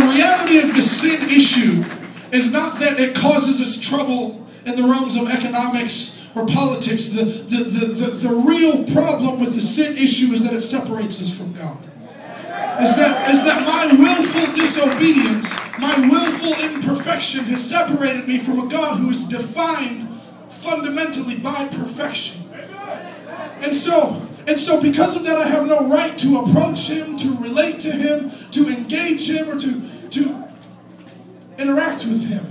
the reality of the sin issue is not that it causes us trouble in the realms of economics or politics. The real problem with the sin issue is that it separates us from God. Is that my willful disobedience, my willful imperfection has separated me from a God who is defined fundamentally by perfection. And so because of that, I have no right to approach Him, to relate to Him, to engage Him, or to interact with Him.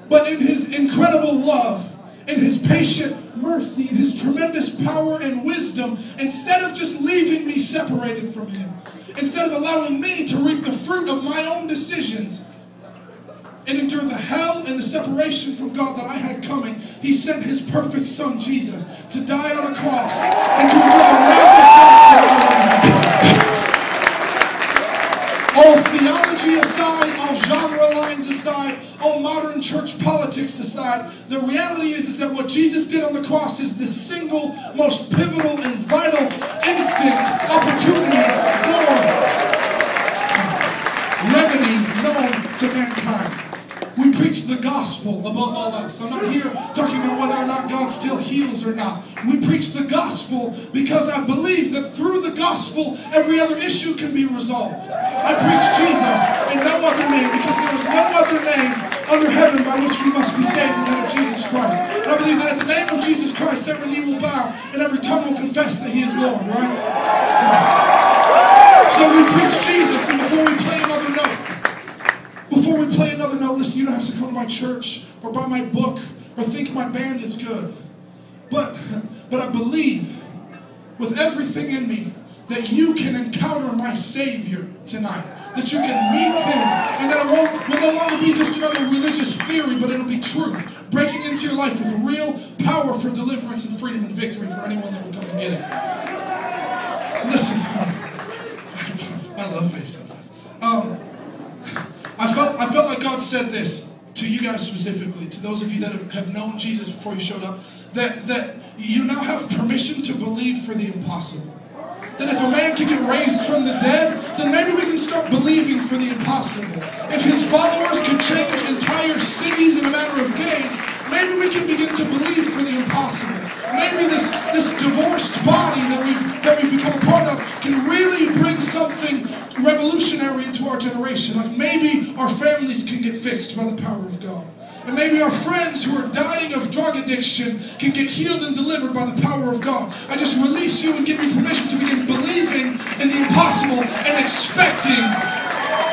But in His incredible love, in His patient mercy, in His tremendous power and wisdom, instead of just leaving me separated from Him, instead of allowing me to reap the fruit of my own decisions and endure the hell and the separation from God that I had coming, He sent His perfect Son, Jesus, to die on a cross and to endure the wrath of God so I would have. All theology aside, all genre lines aside, all modern church politics aside, the reality is that what Jesus did on the cross is the single most pivotal and vital instant opportunity for remedy known to mankind. We preach the gospel above all else. I'm not here talking about whether or not God still heals or not. We preach the gospel because I believe that through the gospel, every other issue can be resolved. I preach Jesus in no other name because there is no other name under heaven by which we must be saved than that of Jesus Christ. And I believe that at the name of Jesus Christ, every knee will bow and every tongue will confess that He is Lord, right? So we preach Jesus, and before we play another note, listen, you don't have to come to my church or buy my book or think my band is good. But I believe with everything in me that you can encounter my Savior tonight. That you can meet Him. And that it will no longer be just another religious theory, but it'll be truth. Breaking into your life with real power for deliverance and freedom and victory for anyone that will come and get it. Listen, I love Facedown. I felt like God said this to you guys specifically, to those of you that have known Jesus before you showed up, that you now have permission to believe for the impossible. That if a man can get raised from the dead, then maybe we can start believing for the impossible. If His followers could change entire cities in a matter of days, maybe we can begin to believe for the impossible. Maybe this divorced body that we've become a part of can really bring something revolutionary into our generation. Like maybe our families can get fixed by the power of God. And maybe our friends who are dying of drug addiction can get healed and delivered by the power of God. I just release you and give you permission to begin believing in the impossible and expecting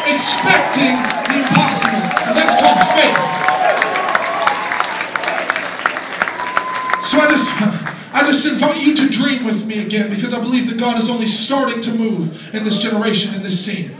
the impossible. And that's called faith. So I just invite you to dream with me again, because I believe that God is only starting to move in this generation, in this scene.